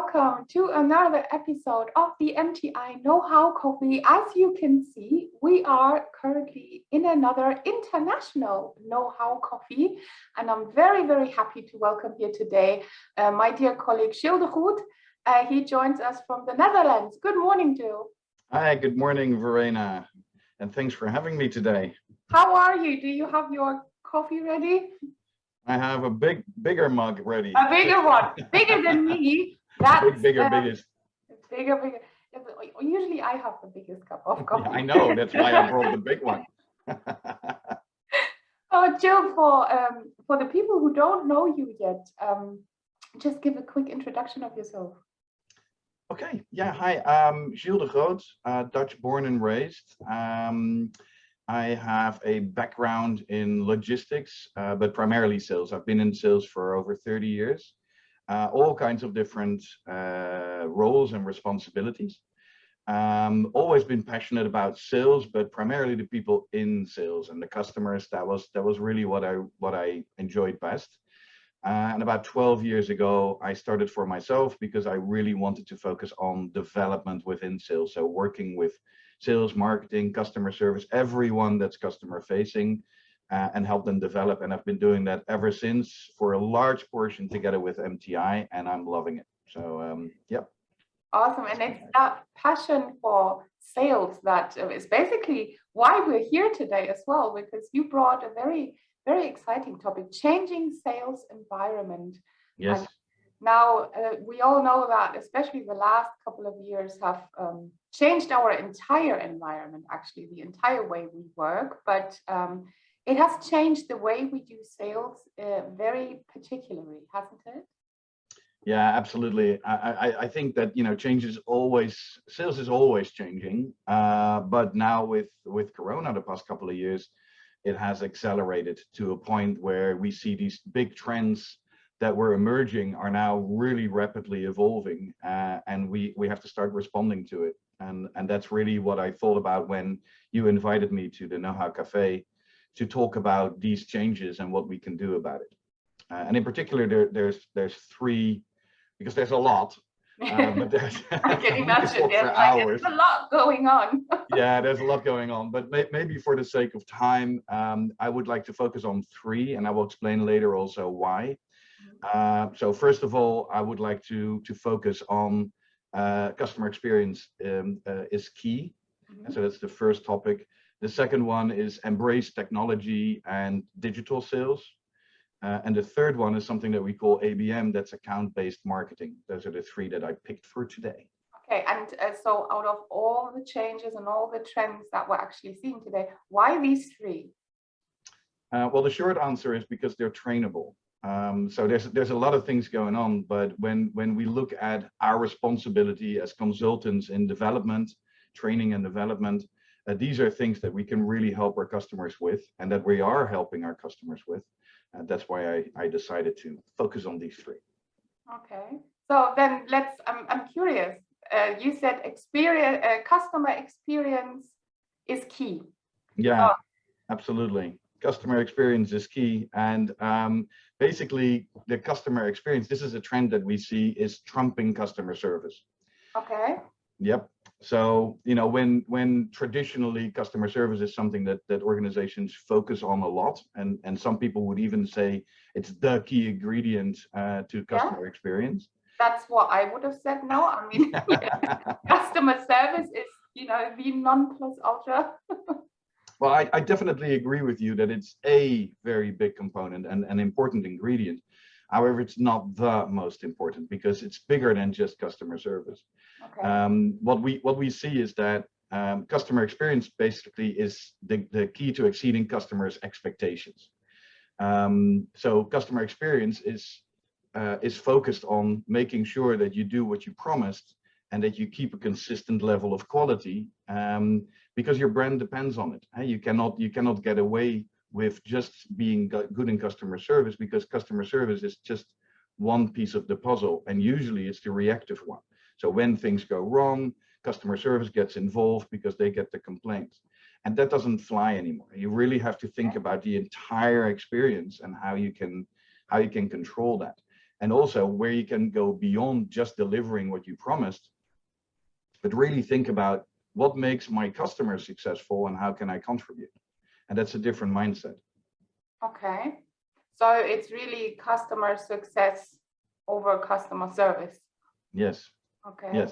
welcome to another episode of the MTI Know-How Coffee. As you can see, we are currently in another international Know-How Coffee, and I'm very, very happy to welcome here today my dear colleague Gilles de Groot. He joins us from the Netherlands. Good morning, Gilles. Hi, good morning, Verena, and thanks for having me today. How are you? Do you have your coffee ready? I have a bigger mug ready. A bigger one, bigger than me. That's biggest. Bigger. Usually I have the biggest cup of coffee. Yeah, I know, that's why I brought the big one. Gilles, for the people who don't know you yet, just give a quick introduction of yourself. Okay, yeah, hi, I'm Gilles de Groot, Dutch born and raised. I have a background in logistics, but primarily sales. I've been in sales for over 30 years, all kinds of different roles and responsibilities. Always been passionate about sales, but primarily the people in sales and the customers. That was really what I enjoyed best. And about 12 years ago, I started for myself because I really wanted to focus on development within sales. So working with sales, marketing, customer service, everyone that's customer facing, and help them develop. And I've been doing that ever since for a large portion together with MTI, and I'm loving it. So, yep. Awesome. And it's that passion for sales that is basically why we're here today as well, because you brought a very, very exciting topic, changing sales environment. Yes. And now, we all know that especially the last couple of years have changed our entire environment, actually, the entire way we work, but it has changed the way we do sales very particularly, hasn't it? Yeah, absolutely. I think that, you know, sales is always changing, but now with Corona the past couple of years, it has accelerated to a point where we see these big trends that were emerging are now really rapidly evolving, and we have to start responding to it. And that's really what I thought about when you invited me to the Know-How Cafe to talk about these changes and what we can do about it. And in particular, there's three, because there's a lot. But there's, I can imagine there's a lot going on. Yeah, there's a lot going on, but maybe for the sake of time, I would like to focus on three, and I will explain later also why. So first of all, I would like to focus on customer experience is key. So that's the first topic. The second one is embrace technology and digital sales. And the third one is something that we call ABM, that's account-based marketing. Those are the three that I picked for today. Okay, and so out of all the changes and all the trends that we're actually seeing today, why these three? Well, the short answer is because they're trainable. So there's a lot of things going on, but when we look at our responsibility as consultants in development, training and development, these are things that we can really help our customers with, and that we are helping our customers with. That's why I decided to focus on these three. Okay, so then I'm curious. You said customer experience is key. Yeah, absolutely. Customer experience is key, and basically the customer experience, this is a trend that we see, is trumping customer service. Okay. Yep. So, you know, when traditionally customer service is something that organizations focus on a lot, and some people would even say it's the key ingredient to customer experience. That's what I would have said. No, I mean, customer service is, you know, the non plus ultra. Well, I definitely agree with you that it's a very big component and an important ingredient. However, it's not the most important because it's bigger than just customer service. Okay. What we see is that customer experience basically is the key to exceeding customers' expectations. So customer experience is focused on making sure that you do what you promised and that you keep a consistent level of quality, because your brand depends on it. You cannot get away with just being good in customer service, because customer service is just one piece of the puzzle, and usually it's the reactive one. So when things go wrong, customer service gets involved because they get the complaints, and that doesn't fly anymore. You really have to think about the entire experience and how you can control that. and also where you can go beyond just delivering what you promised, but really think about what makes my customer successful and how can I contribute? And that's a different mindset. Okay. So it's really customer success over customer service. Yes. Okay. Yes.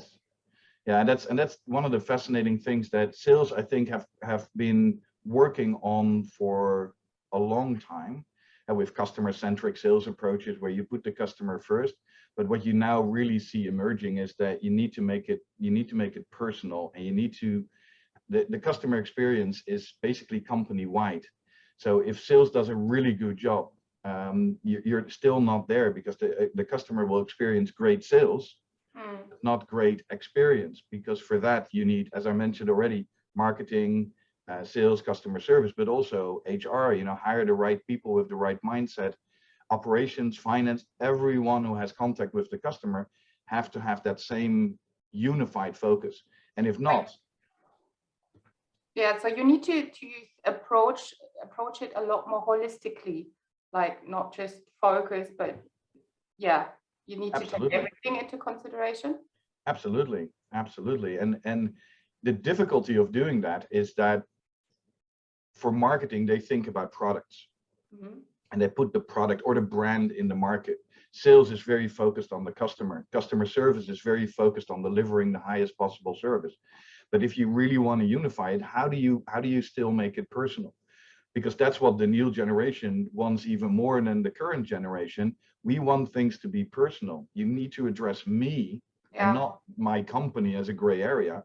Yeah, and that's one of the fascinating things that sales, I think, have been working on for a long time, and with customer-centric sales approaches where you put the customer first. But what you now really see emerging is that you need to make it personal, and you need to the customer experience is basically company-wide. So if sales does a really good job, you're still not there, because the customer will experience great sales, not great experience, because for that you need, as I mentioned already, marketing, sales, customer service, but also HR, hire the right people with the right mindset, operations, finance, everyone who has contact with the customer have to have that same unified focus. And if not, yeah, so you need to approach it a lot more holistically, like not just focus, but yeah, you need to take everything into consideration. Absolutely, absolutely. And the difficulty of doing that is that for marketing, they think about products, and they put the product or the brand in the market. Sales is very focused on the customer. Customer service is very focused on delivering the highest possible service. But if you really want to unify it, how do you still make it personal? Because that's what the new generation wants even more than the current generation. We want things to be personal. You need to address me and not my company as a gray area,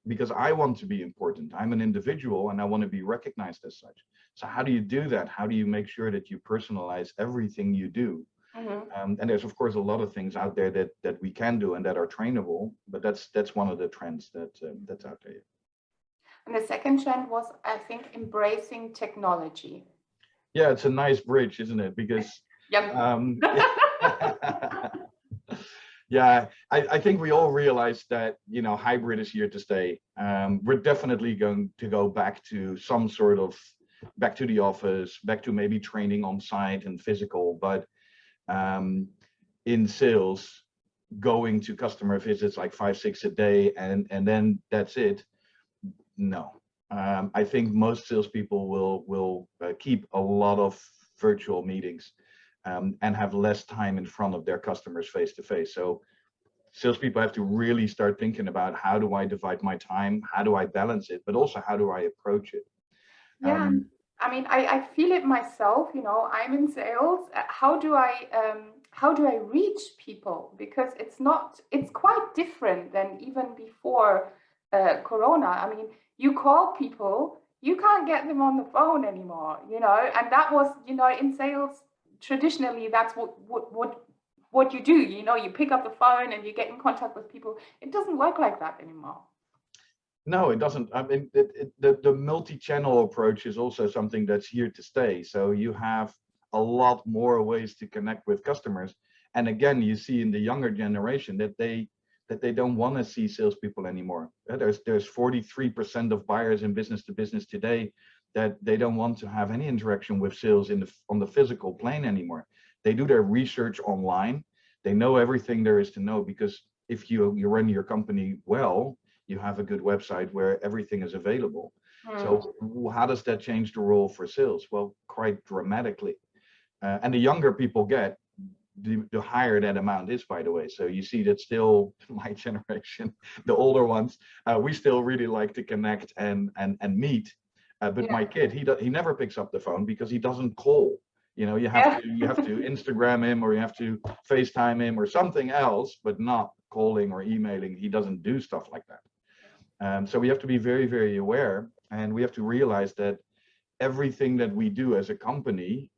because I want to be important. I'm an individual and I want to be recognized as such. So how do you do that? How do you make sure that you personalize everything you do? And there's of course a lot of things out there that we can do and that are trainable, but that's one of the trends that's out there. And the second trend was, I think, embracing technology. Yeah, it's a nice bridge, isn't it? Because yeah, I think we all realize that, hybrid is here to stay. We're definitely going to go back to some sort of, back to the office, back to maybe training on site and physical, but in sales, going to customer visits like 5-6 a day and then that's it. No, I think most salespeople will keep a lot of virtual meetings and have less time in front of their customers face to face. So salespeople have to really start thinking about, how do I divide my time? How do I balance it? But also, how do I approach it? Yeah, I mean, I feel it myself. I'm in sales. How do I reach people? Because it's quite different than even before Corona. I mean, you call people, you can't get them on the phone anymore, and that was, in sales, traditionally, that's what you do, you pick up the phone and you get in contact with people. It doesn't work like that anymore. No, it doesn't. I mean, the multi-channel approach is also something that's here to stay. So you have a lot more ways to connect with customers. And again, you see in the younger generation that they don't want to see salespeople anymore. There's 43% of buyers in business to business today that they don't want to have any interaction with sales on the physical plane anymore. They do their research online. They know everything there is to know, because if you run your company well, you have a good website where everything is available. So how does that change the role for sales? Well, quite dramatically. And the younger people get, the higher that amount is, by the way. So you see that still my generation, the older ones, we still really like to connect and meet. But my kid, he never picks up the phone because he doesn't call. You have to Instagram him, or you have to FaceTime him or something else, but not calling or emailing. He doesn't do stuff like that. So we have to be very, very aware, and we have to realize that everything that we do as a company,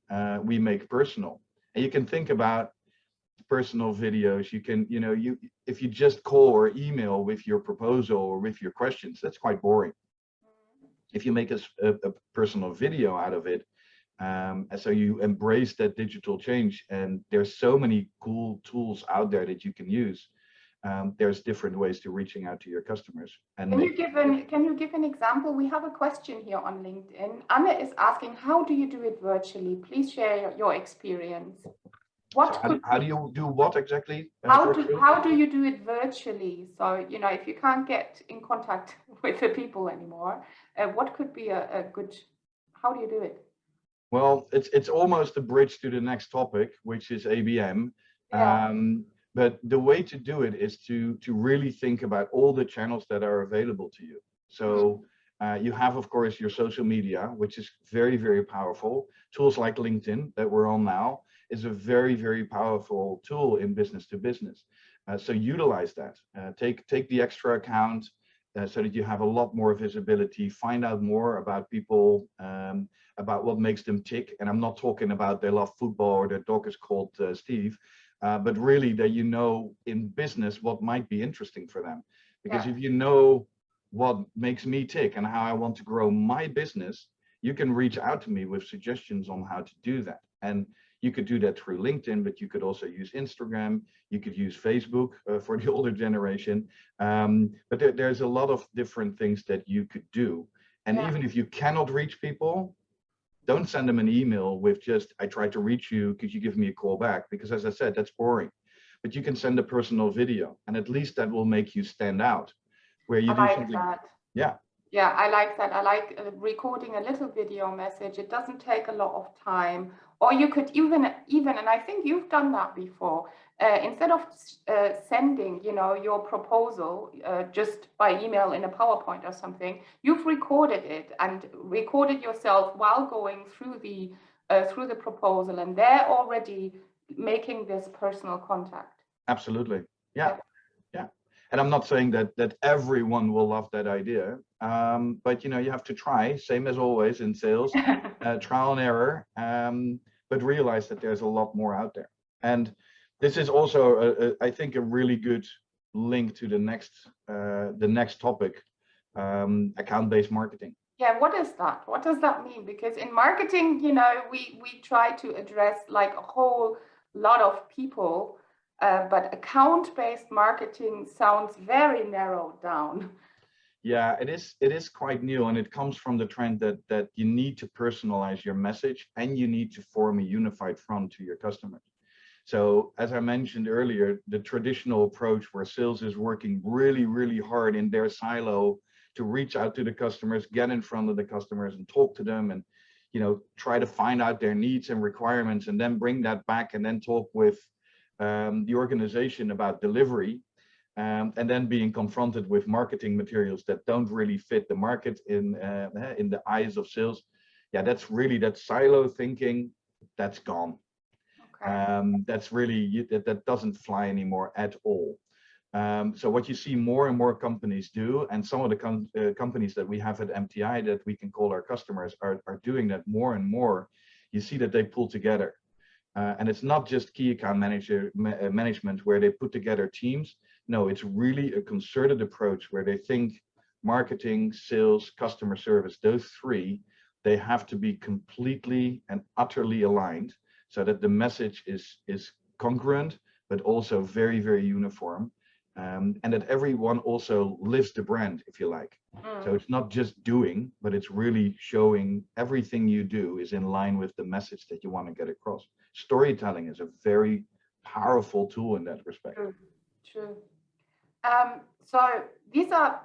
we make personal. And you can think about personal videos. You can, if you just call or email with your proposal or with your questions, that's quite boring. If you make a personal video out of it, and so you embrace that digital change, and there's so many cool tools out there that you can use. There's different ways to reaching out to your customers. And can you give an example? We have a question here on LinkedIn. Anne is asking, how do you do it virtually? Please share your experience. What So how do you do what exactly? how do you do it virtually? So, you know, if you can't get in contact with the people anymore, what could be a good, how do you do it? Well, it's almost a bridge to the next topic, which is ABM. Yeah. But the way to do it is to really think about all the channels that are available to you. So you have, of course, your social media, which is very, very powerful. Tools like LinkedIn that we're on now is a very, very powerful tool in business to business. So utilize that. Take the extra account so that you have a lot more visibility. Find out more about people, about what makes them tick. And I'm not talking about they love football or their dog is called Steve, but really that you know in business what might be interesting for them. Because if you know what makes me tick and how I want to grow my business, you can reach out to me with suggestions on how to do that. And you could do that through LinkedIn, but you could also use Instagram. You could use Facebook for the older generation. But there's a lot of different things that you could do. And even if you cannot reach people, don't send them an email with just, I tried to reach you, could you give me a call back? Because as I said, that's boring. But you can send a personal video, and at least that will make you stand out. Where you do something. Yeah. Yeah, I like that. I like recording a little video message. It doesn't take a lot of time. Or you could even, and I think you've done that before, instead of sending, you know, your proposal just by email in a PowerPoint or something, you've recorded it and recorded yourself while going through the proposal, and they're already making this personal contact. Absolutely. Yeah. And I'm not saying that everyone will love that idea, but you know, you have to try, same as always in sales, trial and error, but realize that there's a lot more out there. And this is also, I think, a really good link to the next topic, account-based marketing. Yeah, what is that? What does that mean? Because in marketing, you know, we try to address like a whole lot of people. But account-based marketing sounds very narrowed down. Yeah, it is quite new, and it comes from the trend that you need to personalize your message and you need to form a unified front to your customers. So as I mentioned earlier, the traditional approach where sales is working really, really hard in their silo to reach out to the customers, get in front of the customers and talk to them, and you know, try to find out their needs and requirements, and then bring that back and then talk with the organization about delivery, and then being confronted with marketing materials that don't really fit the market in the eyes of sales. Yeah, that's really that silo thinking. That's gone. Okay. That's really that doesn't fly anymore at all. So what you see more and more companies do, and some of the companies that we have at MTI that we can call our customers are doing that more and more. You see that they pull together. And it's not just key account management where they put together teams. No, it's really a concerted approach where they think marketing, sales, customer service, those three, they have to be completely and utterly aligned so that the message is congruent, but also very, very uniform. And that everyone also lives the brand, if you like. So it's not just doing, but it's really showing everything you do is in line with the message that you want to get across. Storytelling is a very powerful tool in that respect. True. So these are,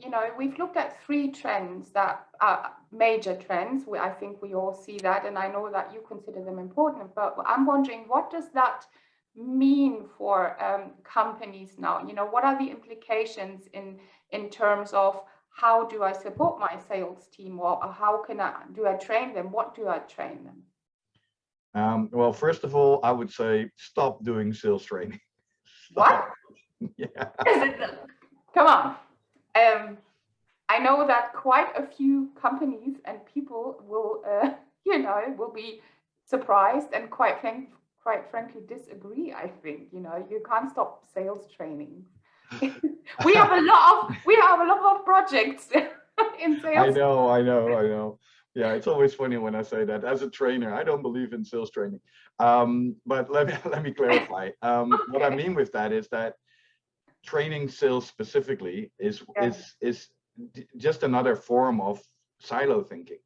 you know, we've looked at three trends that are major trends. I think we all see that, and I know that you consider them important, but I'm wondering, what does that mean for companies now? You know, what are the implications in terms of how do I support my sales team, or how do I train them? What do I train them? Well, first of all, I would say stop doing sales training. What? Yeah. Come on. I know that quite a few companies and people will, you know, will be surprised and quite frankly disagree. I think, you know, you can't stop sales training. we have a lot of projects in sales. I know. Yeah, it's always funny when I say that. As a trainer, I don't believe in sales training. But let me clarify. What I mean with that is that training sales specifically is just another form of silo thinking.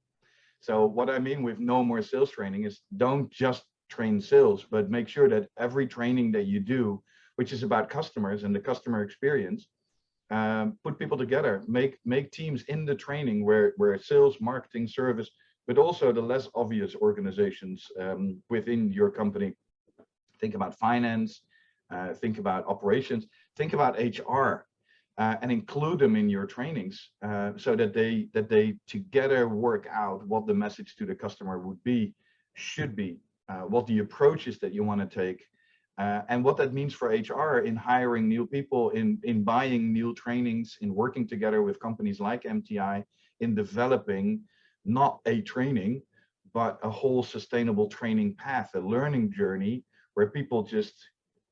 So what I mean with no more sales training is don't just train sales, but make sure that every training that you do, which is about customers and the customer experience, put people together, make teams in the training where sales, marketing, service, but also the less obvious organizations within your company. Think about finance, think about operations, think about HR, and include them in your trainings so that they together work out what the message to the customer would be, should be, what the approach is that you want to take, and what that means for HR in hiring new people, in buying new trainings, in working together with companies like MTI, in developing not a training, but a whole sustainable training path, a learning journey where people just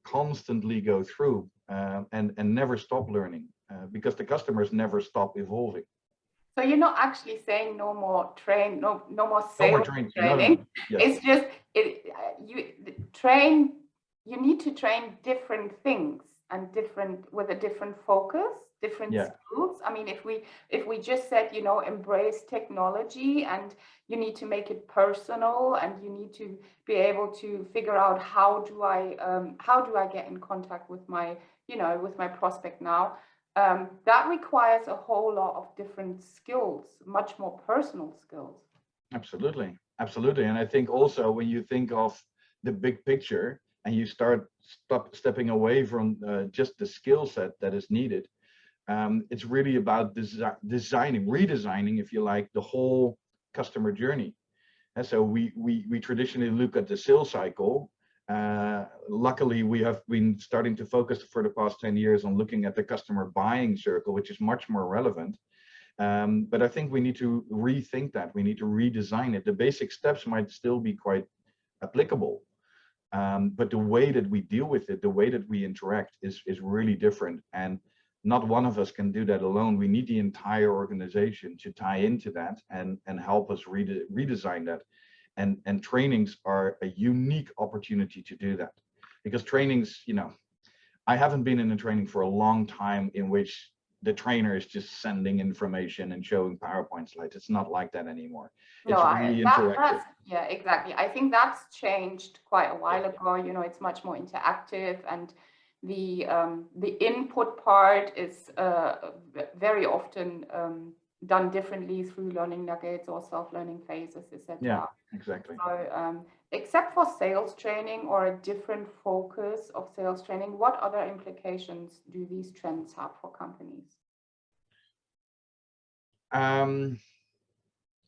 constantly go through and never stop learning because the customers never stop evolving. So you're not actually saying no more training. No more sales no more training. training. No. Yes. It's just you need to train different things and with a different focus, different skills. I mean, if we just said, you know, embrace technology, and you need to make it personal, and you need to be able to figure out how do I get in contact with my, you know, with my prospect now. That requires a whole lot of different skills, much more personal skills. Absolutely, absolutely. And I think also when you think of the big picture and you start stepping away from just the skill set that is needed, it's really about redesigning, if you like, the whole customer journey. And so we traditionally look at the sales cycle. Luckily, we have been starting to focus for the past 10 years on looking at the customer buying circle, which is much more relevant. But I think we need to rethink that. We need to redesign it. The basic steps might still be quite applicable, but the way that we deal with it, the way that we interact is really different. And not one of us can do that alone. We need the entire organization to tie into that and help us redesign that. And trainings are a unique opportunity to do that, because trainings, you know, I haven't been in a training for a long time in which the trainer is just sending information and showing PowerPoint slides. It's not like that anymore. It's really interactive. Yeah, exactly. I think that's changed quite a while ago. You know, it's much more interactive, and the input part is very often done differently through learning nuggets or self-learning phases, etc. Yeah, exactly. So except for sales training or a different focus of sales training, what other implications do these trends have for companies?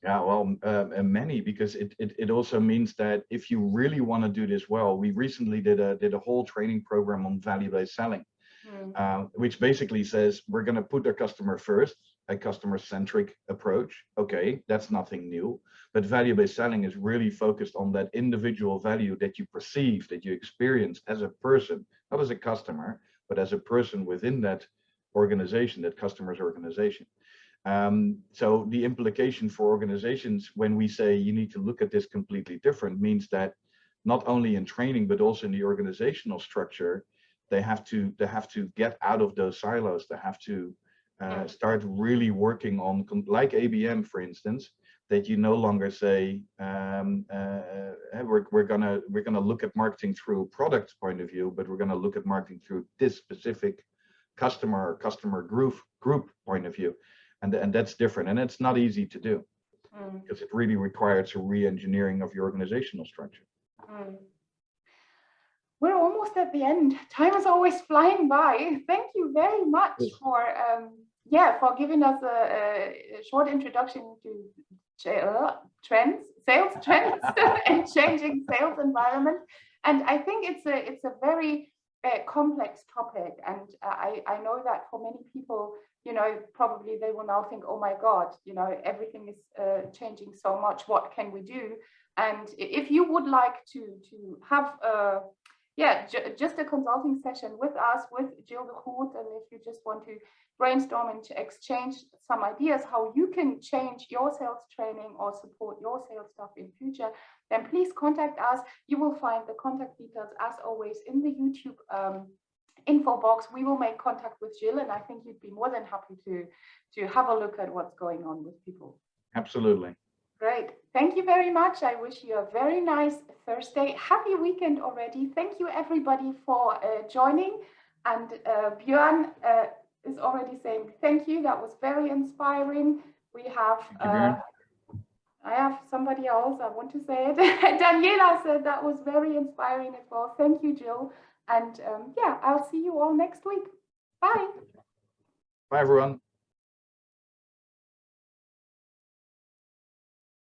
Yeah, well, many, because it also means that if you really want to do this well, we recently did a whole training program on value-based selling, which basically says we're going to put our customer first, a customer-centric approach. Okay, that's nothing new, but value-based selling is really focused on that individual value that you perceive, that you experience as a person, not as a customer, but as a person within that organization, that customer's organization. So the implication for organizations when we say you need to look at this completely different means that not only in training, but also in the organizational structure, they have to get out of those silos. They have to start really working on, like ABM, for instance, that you no longer say we're gonna look at marketing through a product point of view, but we're gonna look at marketing through this specific customer group point of view, and that's different, and it's not easy to do because it really requires a re-engineering of your organizational structure. We're almost at the end. Time is always flying by. Thank you very much for giving us a short introduction to trends, sales trends, and changing sales environment. And I think it's a very complex topic. And I know that for many people, you know, probably they will now think, oh my God, you know, everything is changing so much. What can we do? And if you would like to have just a consulting session with us, with Gilles de Groot, and if you just want to brainstorm and to exchange some ideas how you can change your sales training or support your sales staff in future, then please contact us. You will find the contact details, as always, in the YouTube info box. We will make contact with Gilles, and I think you'd be more than happy to have a look at what's going on with people. Absolutely. Great. Thank you very much. I wish you a very nice Thursday. Happy weekend already. Thank you everybody for joining. And Björn is already saying thank you. That was very inspiring. We have, I have somebody else, I want to say it. Daniela said that was very inspiring as well. Thank you, Jill. And yeah, I'll see you all next week. Bye. Bye, everyone.